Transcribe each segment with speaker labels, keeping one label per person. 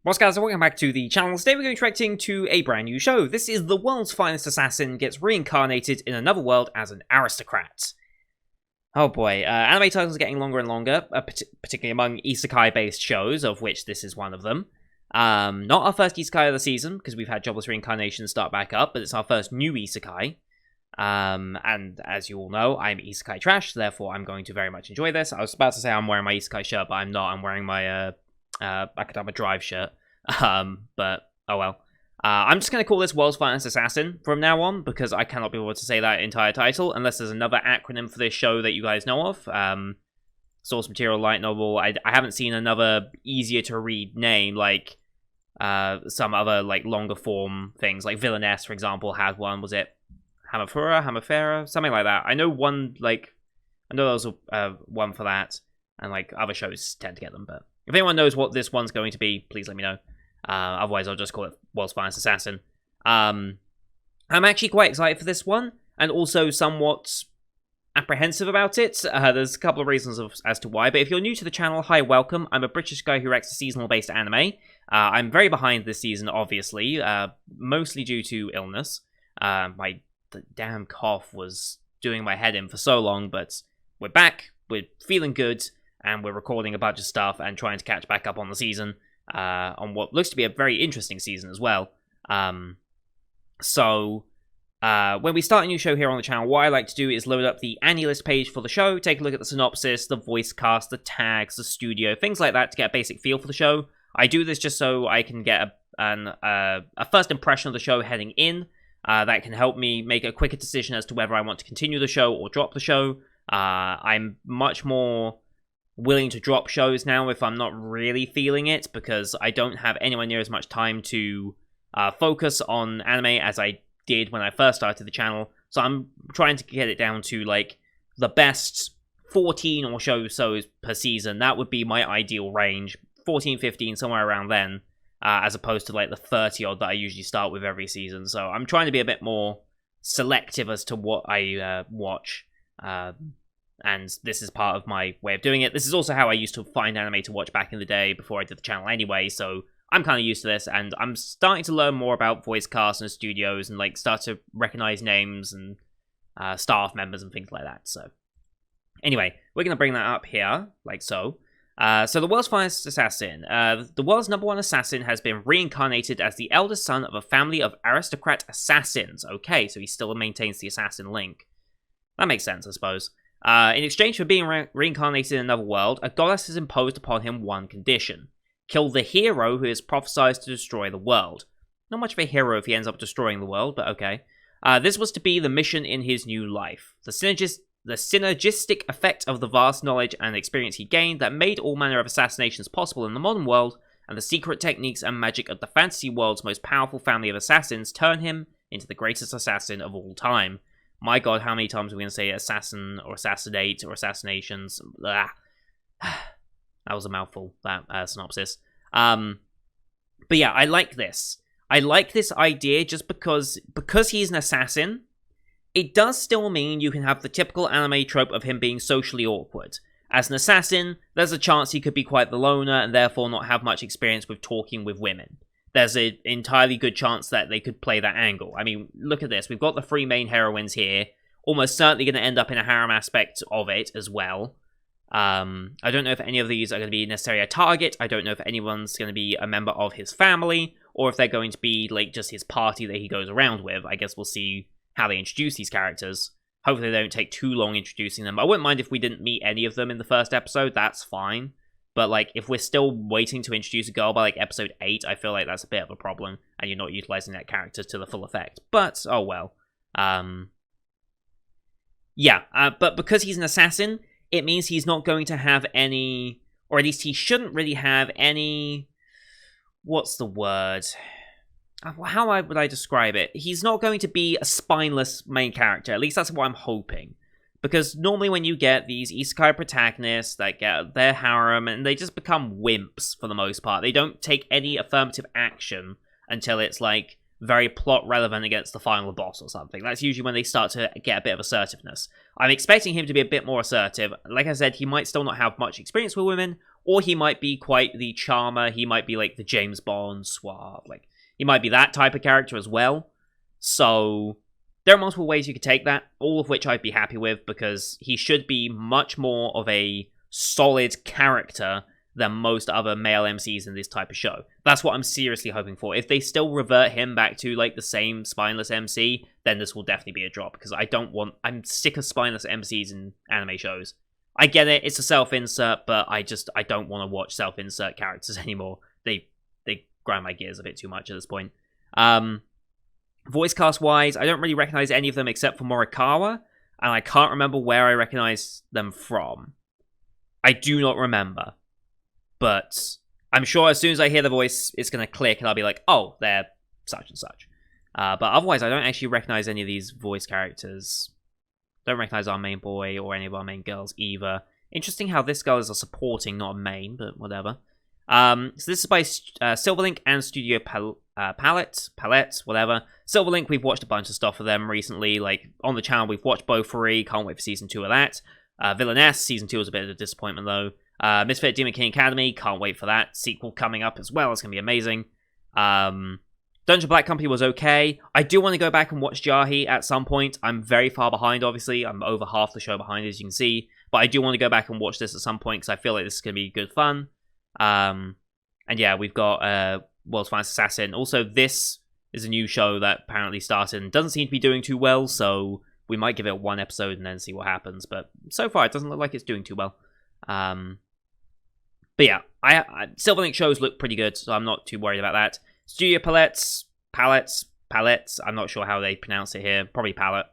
Speaker 1: What's guys, welcome back to the channel. Today we're going to be reacting to a brand new show. This is The World's Finest Assassin gets reincarnated in another world as an aristocrat. Oh boy, anime titles are getting longer and longer, particularly among isekai-based shows, of which this is one of them. Not our first isekai of the season, because we've had Jobless Reincarnation start back up, but it's our first new isekai. And as you all know, I'm isekai trash, therefore I'm going to very much enjoy this. I was about to say I'm wearing my isekai shirt, but I'm not. I'm wearing my Akadama Drive shirt. But oh well. I'm just going to call this World's Finest Assassin from now on, because I cannot be able to say that entire title, unless there's another acronym for this show that you guys know of. Source material, light novel. I haven't seen another easier to read name, like some other like longer form things, like Villainess, for example, had one. Was it Hamafura, something like that? I know one, like, I know there was one for that, and like other shows tend to get them, but if anyone knows what this one's going to be, please let me know. Otherwise, I'll just call it World's Finest Assassin. I'm actually quite excited for this one, and also somewhat apprehensive about it. There's a couple of reasons as to why, but if you're new to the channel, hi, welcome. I'm a British guy who reacts to seasonal-based anime. I'm very behind this season, obviously, mostly due to illness. My damn cough was doing my head in for so long, but we're back, we're feeling good, and we're recording a bunch of stuff and trying to catch back up on the season. On what looks to be a very interesting season as well. So when we start a new show here on the channel, what I like to do is load up the AniList page for the show, take a look at the synopsis, the voice cast, the tags, the studio, things like that to get a basic feel for the show. I do this just so I can get a first impression of the show heading in. That can help me make a quicker decision as to whether I want to continue the show or drop the show. I'm much more willing to drop shows now if I'm not really feeling it, because I don't have anywhere near as much time to focus on anime as I did when I first started the channel. So I'm trying to get it down to like the best 14 or so per season. That would be my ideal range, 14, 15, somewhere around then, as opposed to like the 30 odd that I usually start with every season. So I'm trying to be a bit more selective as to what I watch. And this is part of my way of doing it. This is also how I used to find anime to watch back in the day before I did the channel anyway, so I'm kind of used to this, and I'm starting to learn more about voice casts and studios, and like start to recognize names and staff members and things like that. So anyway, we're going to bring that up here, like so. So the world's finest assassin. The world's #1 assassin has been reincarnated as the eldest son of a family of aristocrat assassins. Okay, so he still maintains the assassin link. That makes sense, I suppose. In exchange for being reincarnated in another world, a goddess has imposed upon him one condition: kill the hero who is prophesied to destroy the world. Not much of a hero if he ends up destroying the world, but okay. This was to be the mission in his new life. The synergistic effect of the vast knowledge and experience he gained that made all manner of assassinations possible in the modern world, and the secret techniques and magic of the fantasy world's most powerful family of assassins turn him into the greatest assassin of all time. My god, how many times are we going to say assassin or assassinate or assassinations? Blah. That was a mouthful, that synopsis. But yeah, I like this. I like this idea just because he's an assassin. It does still mean you can have the typical anime trope of him being socially awkward. As an assassin, there's a chance he could be quite the loner and therefore not have much experience with talking with women. There's an entirely good chance that they could play that angle. I mean, look at this. We've got the 3 main heroines here. Almost certainly going to end up in a harem aspect of it as well. I don't know if any of these are going to be necessarily a target. I don't know if anyone's going to be a member of his family, or if they're going to be like just his party that he goes around with. I guess we'll see how they introduce these characters. Hopefully they don't take too long introducing them. I wouldn't mind if we didn't meet any of them in the first episode. That's fine. But, like, if we're still waiting to introduce a girl by, like, episode 8, I feel like that's a bit of a problem, and you're not utilizing that character to the full effect. But, oh well. But because he's an assassin, it means he's not going to have any, or at least he shouldn't really have any, what's the word? How would I describe it? He's not going to be a spineless main character, at least that's what I'm hoping. Because normally when you get these isekai protagonists that get their harem, and they just become wimps for the most part. They don't take any affirmative action until it's, like, very plot relevant against the final boss or something. That's usually when they start to get a bit of assertiveness. I'm expecting him to be a bit more assertive. Like I said, he might still not have much experience with women, or he might be quite the charmer. He might be like the James Bond suave. Like, he might be that type of character as well. So there are multiple ways you could take that, all of which I'd be happy with, because he should be much more of a solid character than most other male MCs in this type of show. That's what I'm seriously hoping for. If they still revert him back to like the same spineless MC, then this will definitely be a drop, because I'm sick of spineless MCs in anime shows. I get it, it's a self-insert, but I don't want to watch self-insert characters anymore. They grind my gears a bit too much at this point. Voice cast wise, I don't really recognize any of them except for Morikawa, and I can't remember where I recognize them from. I do not remember. But I'm sure as soon as I hear the voice, it's going to click, and I'll be like, oh, they're such and such. But otherwise, I don't actually recognize any of these voice characters. Don't recognize our main boy or any of our main girls either. Interesting how this girl is a supporting, not a main, but whatever. So this is by Silverlink and Studio Palette, whatever. Silverlink, we've watched a bunch of stuff for them recently. Like, on the channel, we've watched both 3. Can't wait for Season 2 of that. Villainess, Season 2 was a bit of a disappointment, though. Misfit Demon King Academy, can't wait for that sequel coming up as well. It's going to be amazing. Dungeon Black Company was okay. I do want to go back and watch Jahi at some point. I'm very far behind, obviously. I'm over half the show behind, as you can see. But I do want to go back and watch this at some point, because I feel like this is going to be good fun. And yeah, we've got World's Finest Assassin. Also, this is a new show that apparently started and doesn't seem to be doing too well, so we might give it 1 episode and then see what happens. But so far, it doesn't look like it's doing too well. But yeah, Silverlink shows look pretty good, so I'm not too worried about that. Studio Palettes, I'm not sure how they pronounce it here, probably Palette.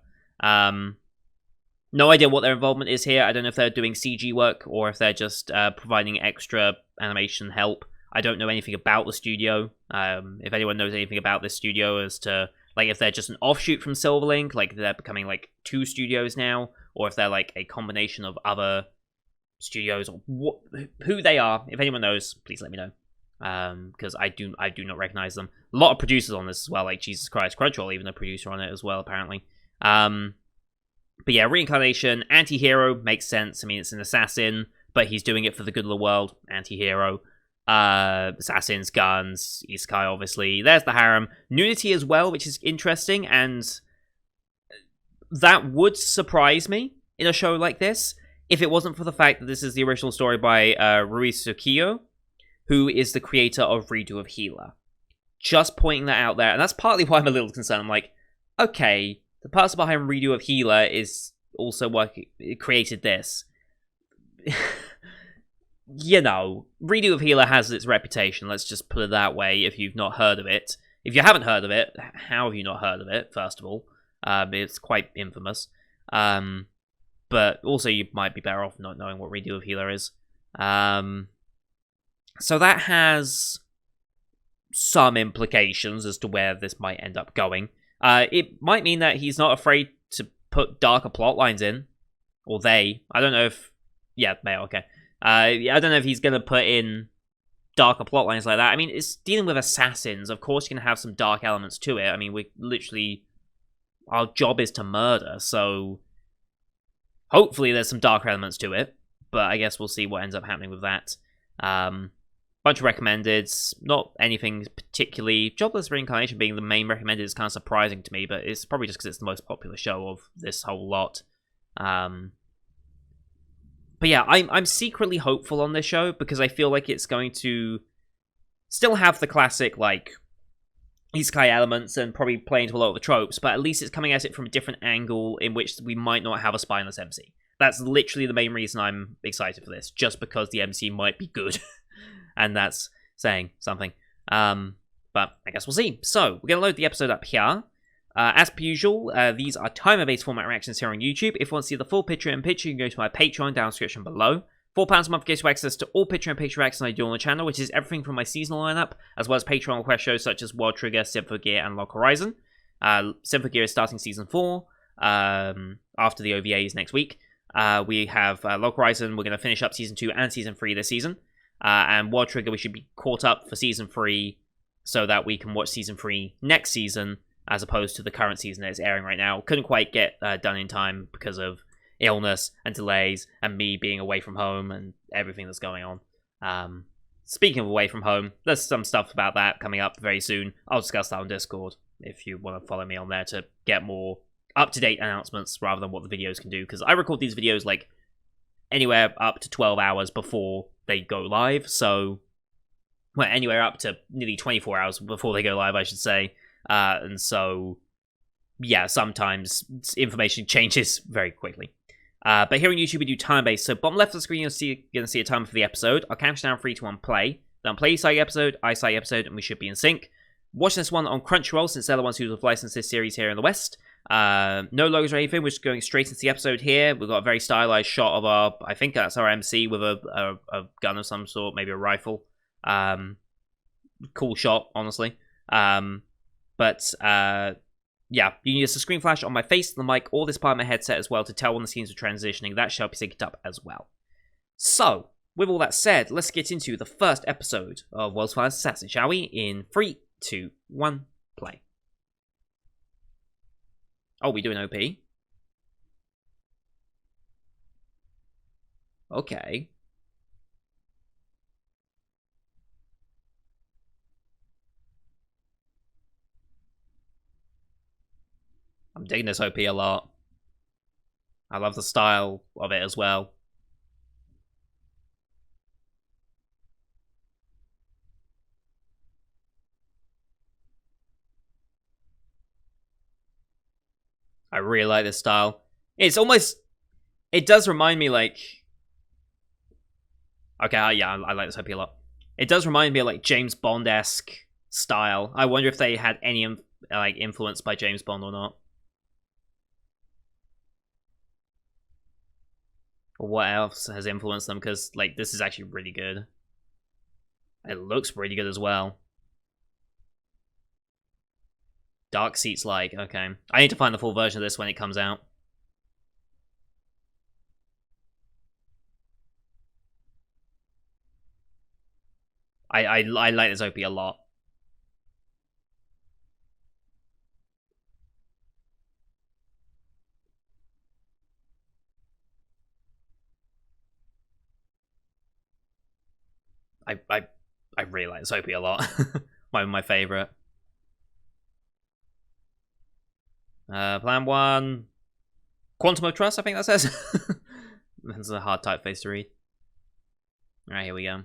Speaker 1: No idea what their involvement is here. I don't know if they're doing CG work, or if they're just providing extra animation help. I don't know anything about the studio. If anyone knows anything about this studio as to, like, if they're just an offshoot from Silverlink, like they're becoming like 2 studios now, or if they're like a combination of other studios, or who they are. If anyone knows, please let me know, because I do not recognize them. A lot of producers on this as well, like Jesus Christ, Crunchyroll even a producer on it as well, apparently. But yeah, Reincarnation, anti-hero, makes sense. I mean, it's an assassin, but he's doing it for the good of the world. Anti-hero, assassins, guns, Isekai, obviously. There's the harem, nudity as well, which is interesting, and that would surprise me in a show like this, if it wasn't for the fact that this is the original story by Ruiz Sukiyo, who is the creator of Redo of Healer. Just pointing that out there, and that's partly why I'm a little concerned. I'm like, okay, the person behind Redo of Healer is also created this. You know, Redo of Healer has its reputation, let's just put it that way, if you've not heard of it. If you haven't heard of it, how have you not heard of it, first of all? It's quite infamous. But also, you might be better off not knowing what Redo of Healer is. So that has some implications as to where this might end up going. It might mean that he's not afraid to put darker plot lines in. Or they. I don't know if... Yeah, they, okay. I don't know if he's going to put in darker plot lines like that. I mean, it's dealing with assassins. Of course, you're going to have some dark elements to it. I mean, we literally... Our job is to murder, so... Hopefully there's some dark elements to it, but I guess we'll see what ends up happening with that. Bunch of recommendeds, not anything particularly. Jobless Reincarnation being the main recommended is kind of surprising to me, but it's probably just because it's the most popular show of this whole lot. But yeah, I'm secretly hopeful on this show, because I feel like it's going to still have the classic, like, Isekai elements and probably play into a lot of the tropes, but at least it's coming at it from a different angle in which we might not have a spineless MC. That's literally the main reason I'm excited for this, just because the MC might be good. And that's saying something. But I guess we'll see. So, we're going to load the episode up here. As per usual, these are timer-based format reactions here on YouTube. If you want to see the full picture in picture, you can go to my Patreon down in the description below. £4 a month gets you access to all picture and picture reactions I do on the channel, which is everything from my seasonal lineup, as well as Patreon request shows such as World Trigger, Sympho Gear, and Log Horizon. Sympho Gear is starting Season 4, after the OVAs next week. We have Log Horizon, we're going to finish up Season 2 and Season 3 this season. And World Trigger, we should be caught up for Season 3, so that we can watch Season 3 next season, as opposed to the current season that is airing right now. Couldn't quite get done in time because of illness and delays and me being away from home and everything that's going on. Speaking of away from home, there's some stuff about that coming up very soon. I'll discuss that on Discord if you want to follow me on there to get more up-to-date announcements rather than what the videos can do, because I record these videos like anywhere up to 12 hours before they go live, so well, anywhere up to nearly 24 hours before they go live, I should say. And so, yeah, sometimes information changes very quickly. But here on YouTube, we do time-based. So bottom left of the screen, you're going to see a timer for the episode. I'll count down 3, 2, 1, play. Then play Isekai episode, Isekai episode, and we should be in sync. Watch this one on Crunchyroll, since they're the ones who have licensed this series here in the West. No logos or anything, we're just going straight into the episode here. We've got a very stylized shot of our, I think that's our MC with a gun of some sort, maybe a rifle. Cool shot, honestly. Yeah, you can use the screen flash on my face, the mic, or this part of my headset as well to tell when the scenes are transitioning. That should help you sync it up as well. So, with all that said, let's get into the first episode of World's Finest Assassin, shall we? In 3, 2, 1, play. Oh, we do an OP? Okay. I'm digging this OP a lot. I love the style of it as well. I really like this style. It's almost... It does remind me, like... Okay, yeah, I like this OP a lot. It does remind me of, like, James Bond-esque style. I wonder if they had any, like, influence by James Bond or not. Or what else has influenced them, because, like, this is actually really good. It looks really good as well. Dark Seats like, okay. I need to find the full version of this when it comes out. I like this OP a lot. I really like this OP a lot. One of my favorite. Plan 1. Quantum of Trust, I think that says. That's a hard typeface to read. Alright, here we go.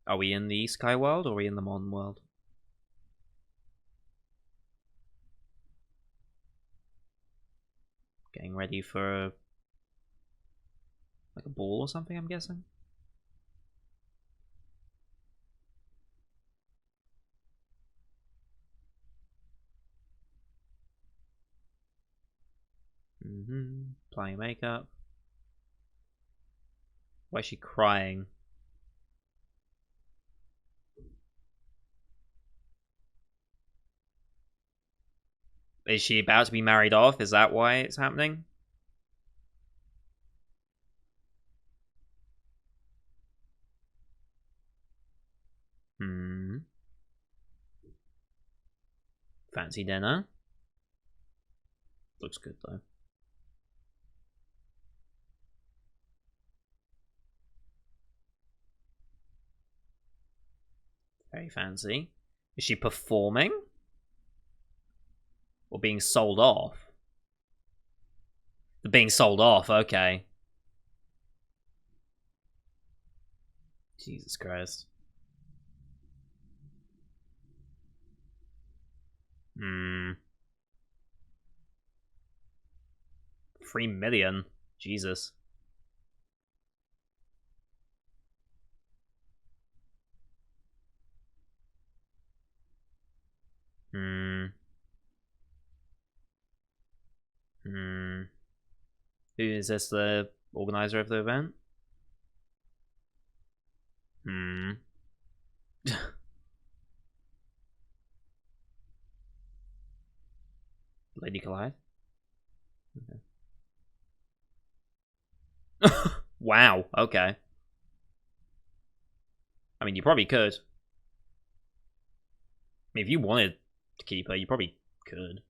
Speaker 1: Are we in the Isekai world or are we in the modern world? Getting ready for like a ball or something, I'm guessing. Applying makeup. Why is she crying? Is she about to be married off? Is that why it's happening? Fancy dinner. Looks good though. Very fancy. Is she performing? Or being sold off? Being sold off, okay. Jesus Christ. 3 million? Jesus. Who is this, the organizer of the event? Lady Collide? Okay. Wow, okay. I mean, you probably could. I mean, if you wanted to keep her, you probably could.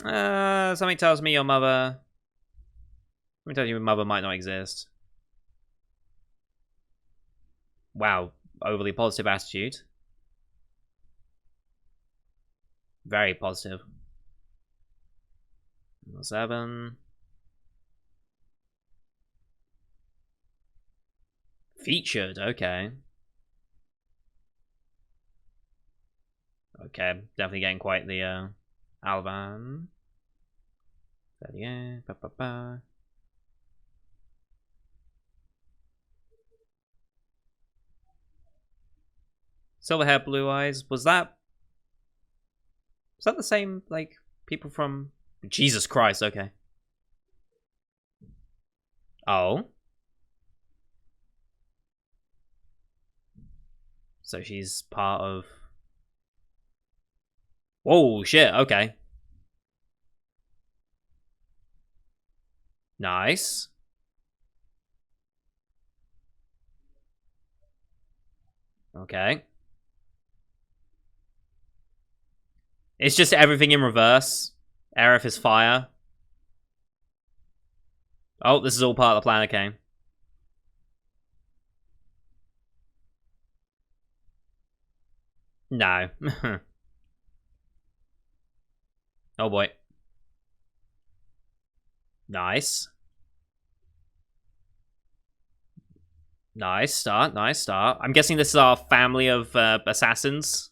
Speaker 1: Something tells me your mother... Something tells you your mother might not exist. Wow, overly positive attitude. Very positive. 7. Featured, okay. Okay, definitely getting quite the Alban. Yeah, Silver hair, blue eyes. Was that the same, like, people from... Jesus Christ, okay. Oh. So she's part of... Whoa, shit, okay. Nice. Okay. It's just everything in reverse. Aerith is fire. Oh, this is all part of the plan, okay. No. Oh boy. Nice. Nice start, nice start. I'm guessing this is our family of assassins.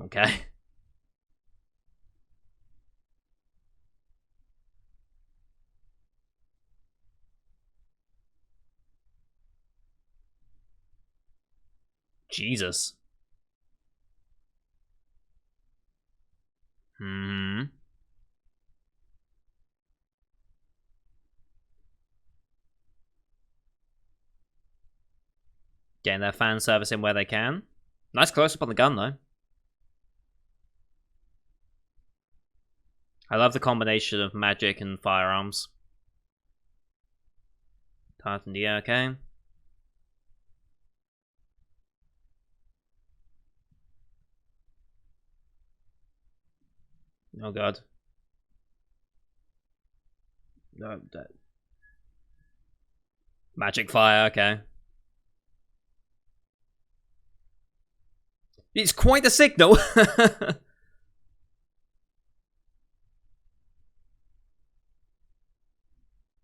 Speaker 1: Okay. Jesus. Hmm. Getting their fan service in where they can. Nice close up on the gun, though. I love the combination of magic and firearms. Tartan, yeah, okay. Oh god. No, magic fire, okay. It's quite the signal.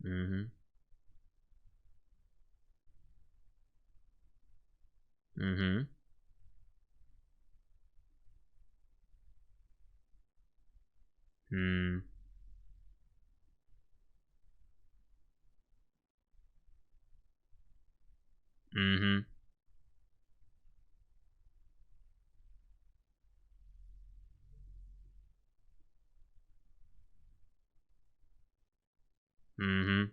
Speaker 1: Mm-hmm. Mm-hmm. Hmm. Mm-hmm. Mm-hmm.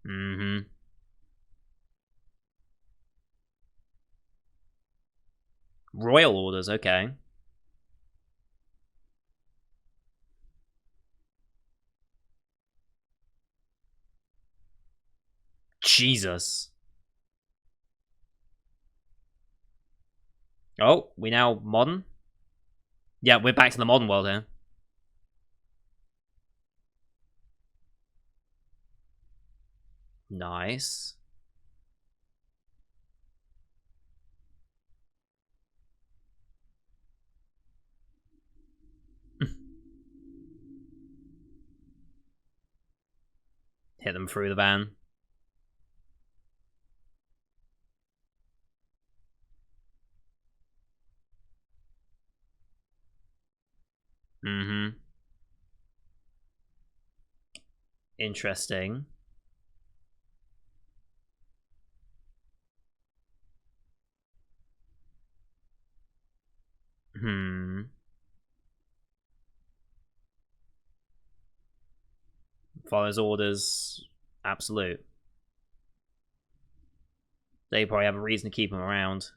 Speaker 1: Mm-hmm. Royal orders, okay. Jesus. Oh, we now modern? Yeah, we're back to the modern world here. Nice. Hit them through the van. Mm-hmm. Interesting. Hmm. Follows orders. Absolute. They probably have a reason to keep him around.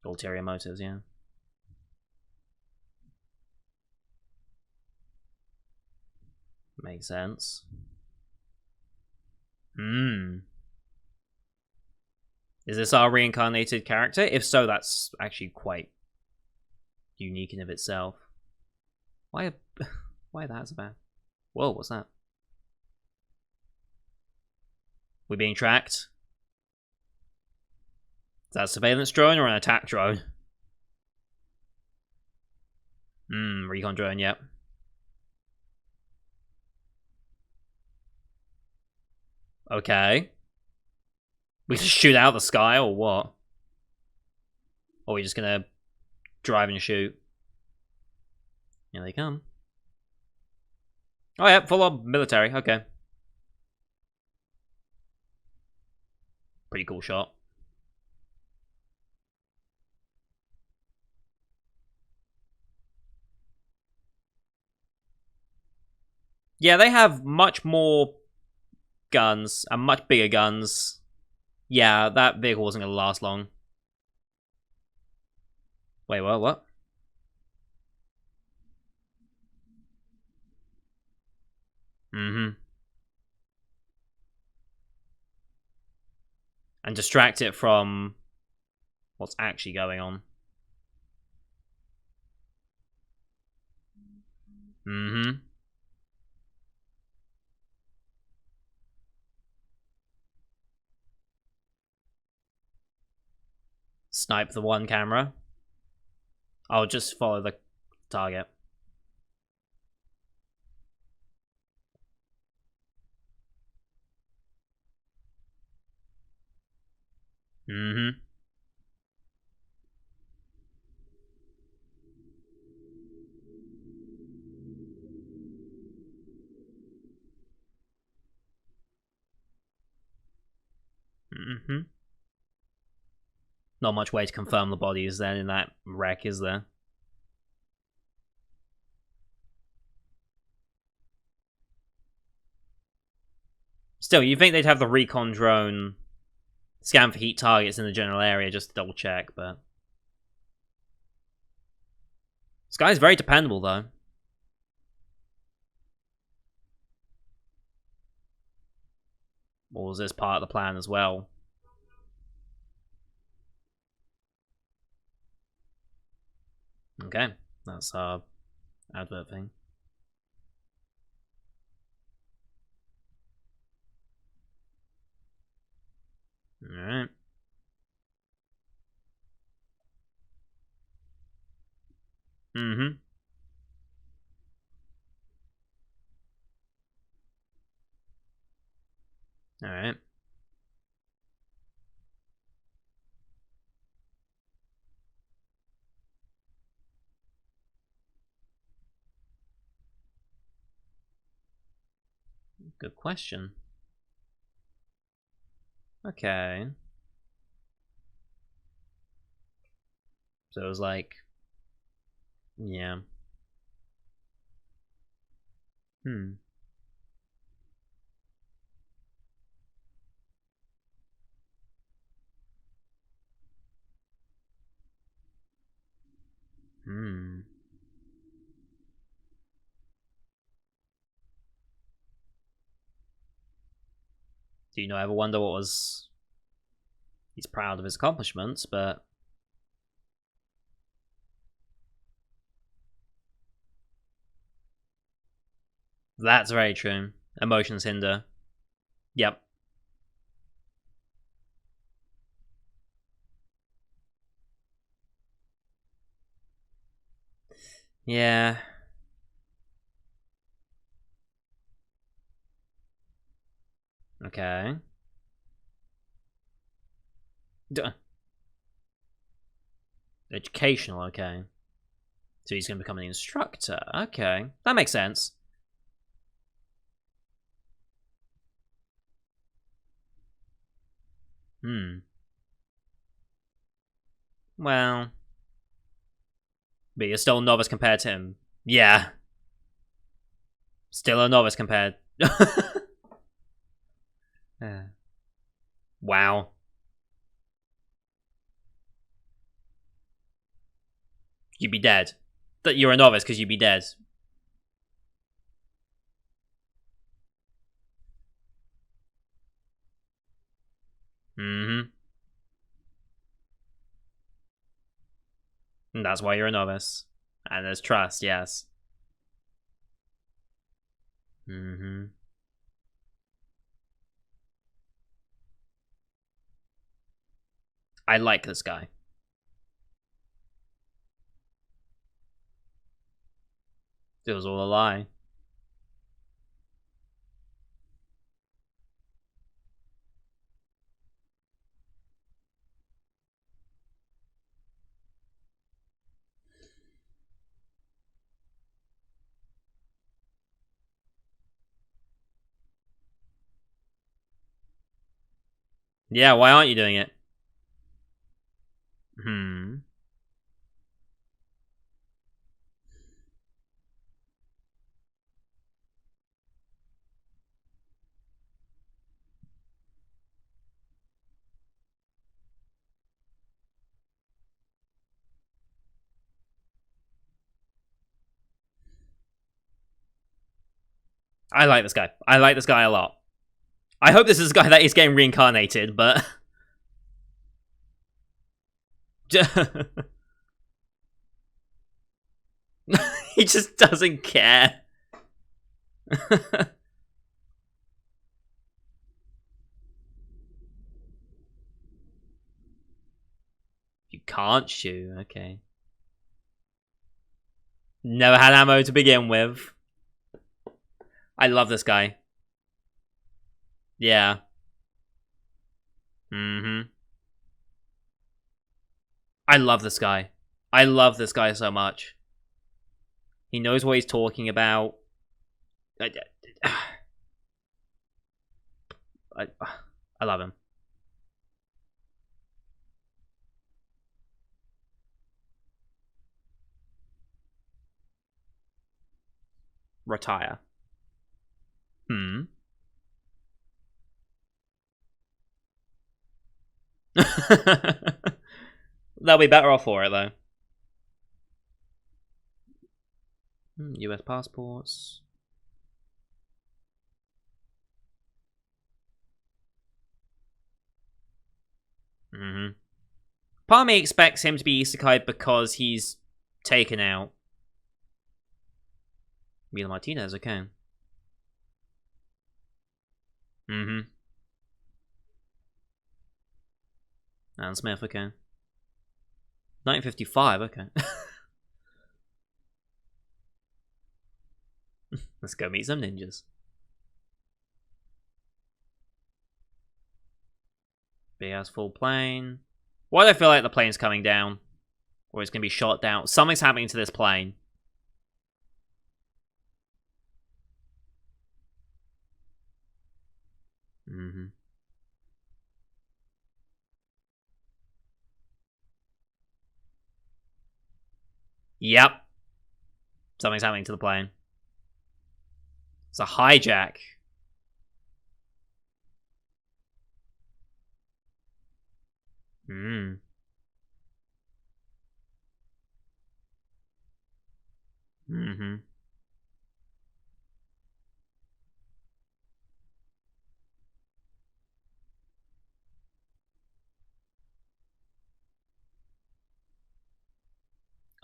Speaker 1: Ulterior motives, yeah. Makes sense. Hmm. Is this our reincarnated character? If so, that's actually quite unique in of itself. Why that's bad? Whoa, what's that? We're being tracked? Is that a surveillance drone or an attack drone? Recon drone, yep. Okay. We just shoot out the sky or what? Or are we just gonna drive and shoot? Here they come. Oh yeah, full on military, okay. Pretty cool shot. Yeah, they have much more guns and much bigger guns. Yeah, that vehicle wasn't gonna last long. Wait, what? Mm-hmm. And distract it from what's actually going on. Mm-hmm. Snipe the one camera. I'll just follow the target. Mm-hmm. Mm-hmm. Not much way to confirm the bodies then in that wreck, is there? Still, you think they'd have the recon drone scan for heat targets in the general area just to double check, but this guy's very dependable though. Or was this part of the plan as well? Okay, that's our advert thing. Alright. Mm-hmm. Alright. Good question. Okay. So it was like... Yeah. Hmm. Hmm. Do you ever wonder what was... He's proud of his accomplishments, but... That's very true. Emotions hinder. Yep. Yeah. Okay. Educational, okay. So he's going to become an instructor. Okay. That makes sense. Well... But you're still a novice compared to him. Yeah. Still a novice compared... Wow. You'd be dead. That you're a novice because you'd be dead. Mm-hmm. And that's why you're a novice. And there's trust, yes. Mm-hmm. I like this guy. It was all a lie. Yeah, why aren't you doing it? Hmm. I like this guy. I like this guy a lot. I hope this is a guy that is getting reincarnated, but... he just doesn't care. You can't shoot, okay. Never had ammo to begin with. I love this guy. Yeah. Mm-hmm. I love this guy. I love this guy so much. He knows what he's talking about. I love him. Retire. Hmm. They'll be better off for it, though. US passports. Mm-hmm. Part of me expects him to be isekai because he's taken out. Mila Martinez, okay. Mm-hmm. Alan Smith, okay. 1955, okay. Let's go meet some ninjas. Big ass full plane. Why do I feel like the plane's coming down? Or it's going to be shot down? Something's happening to this plane. Mm-hmm. Yep. Something's happening to the plane. It's a hijack. Hmm. Mm-hmm.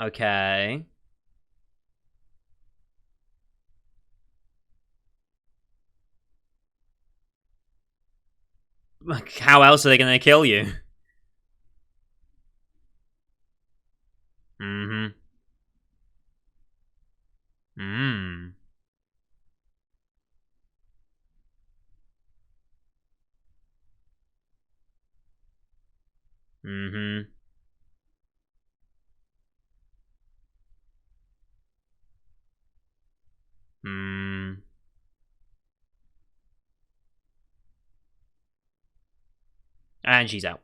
Speaker 1: Okay. How else are they going to kill you? Mm-hmm. Mm. Mm-hmm. Mm. And she's out.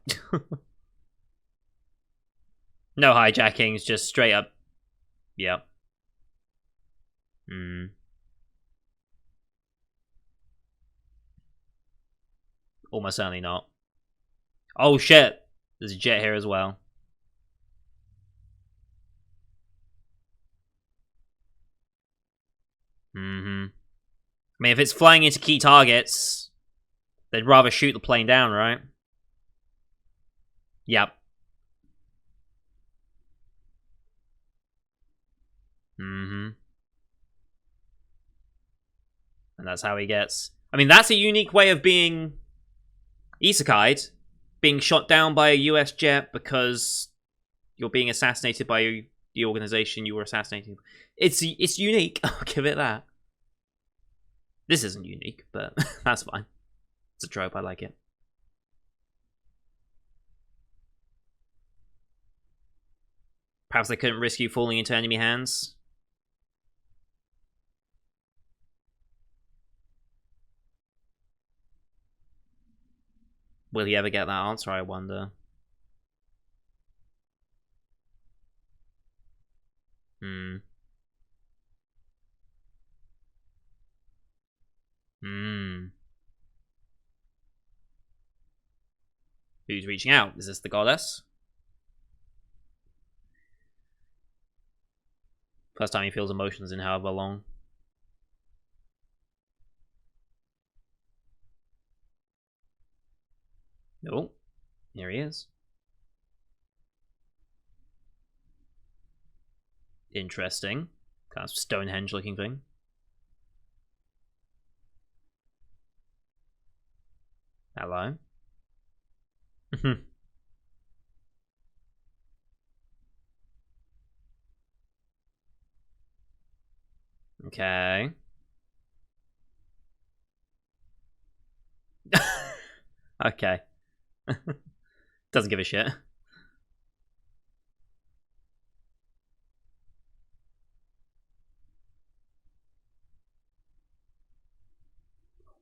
Speaker 1: No hijackings, just straight up. Yep. Mm. Almost certainly not. Oh shit! There's a jet here as well. Mm-hmm. I mean, if it's flying into key targets, they'd rather shoot the plane down, right? Yep. Mm-hmm. And that's how he gets... I mean, that's a unique way of being isekai'd. Being shot down by a US jet because you're being assassinated by the organization you were assassinating. It's unique. I'll give it that. This isn't unique, but that's fine. It's a trope. I like it. Perhaps they couldn't risk you falling into enemy hands. Will he ever get that answer, I wonder? Hmm. Hmm. Who's reaching out? Is this the goddess? First time he feels emotions in however long. Oh, here he is. Interesting. Kind of Stonehenge looking thing. Hello. Okay. Okay. Doesn't give a shit.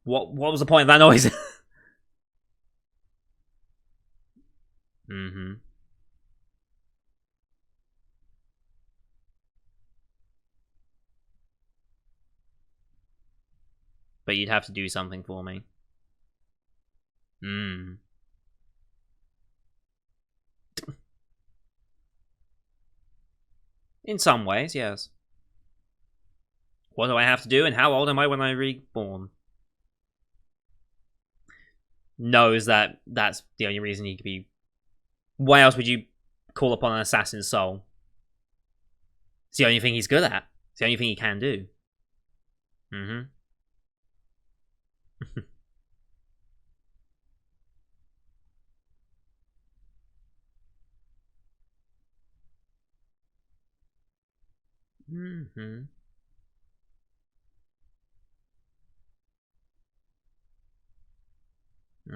Speaker 1: What was the point of that noise? Mm-hmm. But you'd have to do something for me. Hmm. In some ways, yes. What do I have to do, and how old am I when I'm reborn? Knows that that's the only reason he could be... Why else would you call upon an assassin's soul? It's the only thing he's good at. It's the only thing he can do. Mm-hmm. Mm-hmm.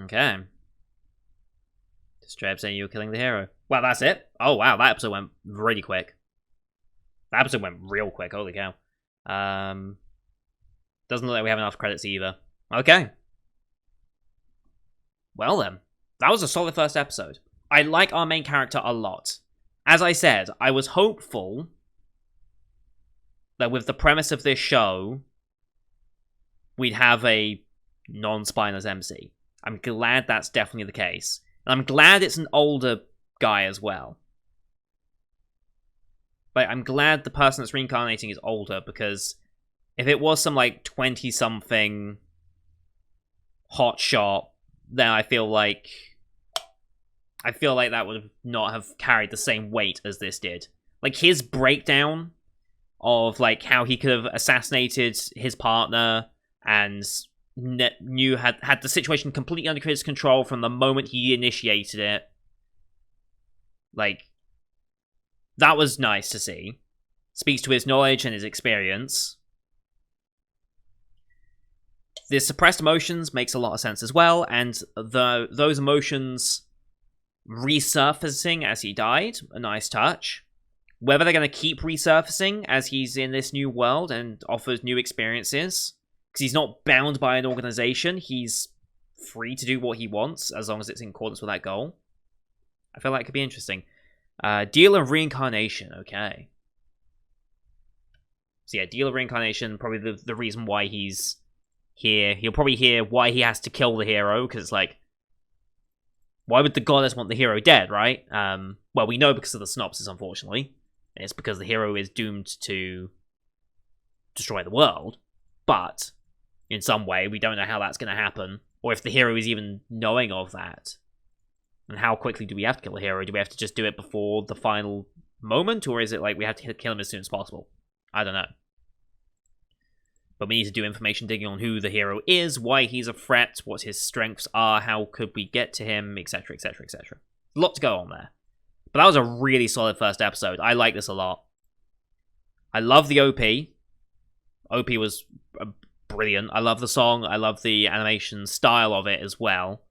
Speaker 1: Okay. Straight up saying you were killing the hero. Well, that's it. Oh, wow, that episode went really quick. That episode went real quick, holy cow. Doesn't look like we have enough credits either. Okay. Well then, that was a solid first episode. I like our main character a lot. As I said, I was hopeful that with the premise of this show, we'd have a non-spineless MC. I'm glad that's definitely the case. And I'm glad it's an older guy as well. Like, I'm glad the person that's reincarnating is older, because if it was some, like, 20-something hotshot, then I feel like that would not have carried the same weight as this did. Like, his breakdown of, like, how he could have assassinated his partner and had the situation completely under his control from the moment he initiated it. Like, that was nice to see. Speaks to his knowledge and his experience. The suppressed emotions makes a lot of sense as well, and those emotions resurfacing as he died, a nice touch. Whether they're going to keep resurfacing as he's in this new world and offers new experiences, because he's not bound by an organization, he's free to do what he wants as long as it's in accordance with that goal. I feel like it could be interesting. Deal of Reincarnation, okay. So yeah, Deal of Reincarnation, probably the reason why he's here. He'll probably hear why he has to kill the hero, because it's like, why would the goddess want the hero dead, right? Well, we know because of the synopsis, unfortunately. It's because the hero is doomed to destroy the world. But, in some way, we don't know how that's going to happen, or if the hero is even knowing of that. And how quickly do we have to kill a hero? Do we have to just do it before the final moment, or is it like we have to kill him as soon as possible? I don't know. But we need to do information digging on who the hero is, why he's a threat, what his strengths are, how could we get to him, etc, etc, etc. A lot to go on there. But that was a really solid first episode. I like this a lot. I love the OP. OP was brilliant. I love the song. I love the animation style of it as well.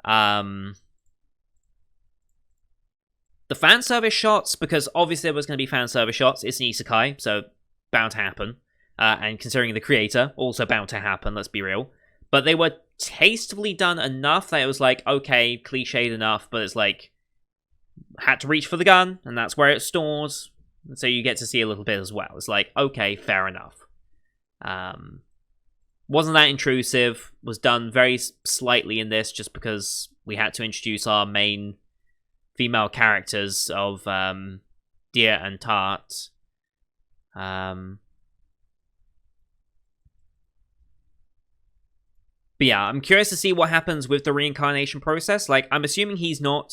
Speaker 1: The fan service shots, because obviously there was going to be fan service shots. It's an isekai, so bound to happen. And considering the creator, also bound to happen, let's be real. But they were tastefully done enough that it was like, okay, cliched enough, but it's like, had to reach for the gun, and that's where it stores. So you get to see a little bit as well. It's like, okay, fair enough. Wasn't that intrusive. Was done very slightly in this, just because we had to introduce our main female characters of Deer and Tart. But yeah, I'm curious to see what happens with the reincarnation process. Like, I'm assuming he's not...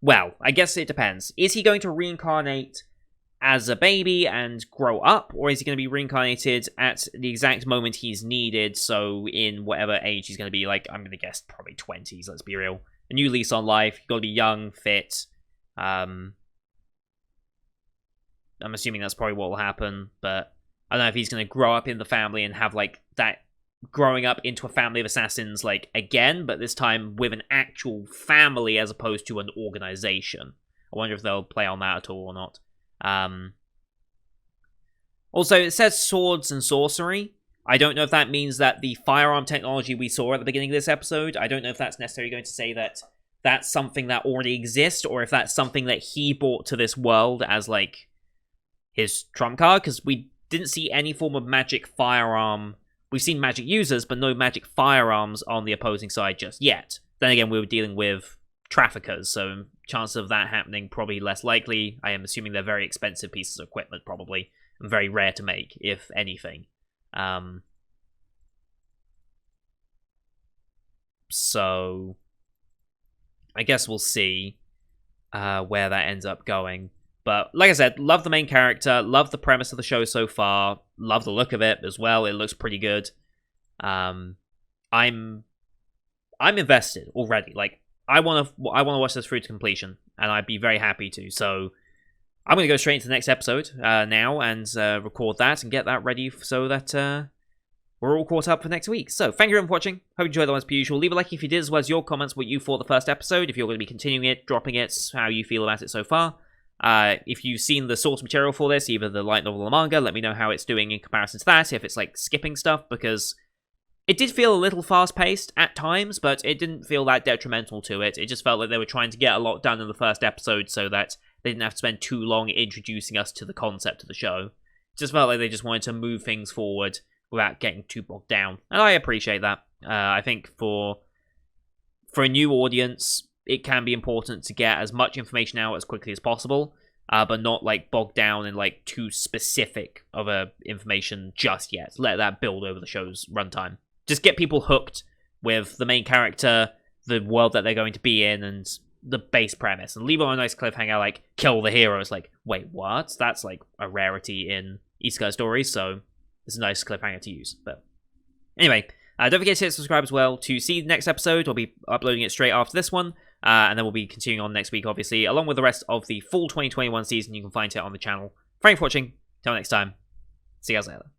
Speaker 1: Well, I guess it depends. Is he going to reincarnate as a baby and grow up? Or is he going to be reincarnated at the exact moment he's needed? So in whatever age he's going to be, like, I'm going to guess probably 20s, let's be real. A new lease on life. You've got to be young, fit. I'm assuming that's probably what will happen. But I don't know if he's going to grow up in the family and have, like, that... growing up into a family of assassins, like, again, but this time with an actual family as opposed to an organization. I wonder if they'll play on that at all or not. Also, it says swords and sorcery. I don't know if that means that the firearm technology we saw at the beginning of this episode, I don't know if that's necessarily going to say that that's something that already exists, or if that's something that he brought to this world as, like, his trump card, because we didn't see any form of magic firearm. We've seen magic users, but no magic firearms on the opposing side just yet. Then again, we were dealing with traffickers, so chance of that happening probably less likely. I am assuming they're very expensive pieces of equipment, probably, and very rare to make, if anything. So, I guess we'll see where that ends up going. But, like I said, love the main character, love the premise of the show so far, love the look of it as well, it looks pretty good. I'm invested already, like, I want to watch this through to completion, and I'd be very happy to, so I'm going to go straight into the next episode now, and record that, and get that ready so that we're all caught up for next week. So, thank you everyone for watching, hope you enjoyed that one as per usual. Leave a like if you did, as well as your comments, what you thought of the first episode, if you're going to be continuing it, dropping it, how you feel about it so far. If you've seen the source material for this, either the light novel or manga, let me know how it's doing in comparison to that, if it's like skipping stuff, because it did feel a little fast-paced at times, but it didn't feel that detrimental to it. It just felt like they were trying to get a lot done in the first episode so that they didn't have to spend too long introducing us to the concept of the show. It just felt like they just wanted to move things forward without getting too bogged down, and I appreciate that. I think for a new audience, it can be important to get as much information out as quickly as possible, but not like bogged down in like too specific of a information just yet. Let that build over the show's runtime. Just get people hooked with the main character, the world that they're going to be in, and the base premise. And leave on a nice cliffhanger like, kill the hero. It's like, wait, what? That's like a rarity in isekai stories, so it's a nice cliffhanger to use. But anyway, don't forget to hit subscribe as well to see the next episode. I'll be uploading it straight after this one. And then we'll be continuing on next week, obviously, along with the rest of the full 2021 season. You can find it on the channel. Thank you for watching. Till next time. See you guys later.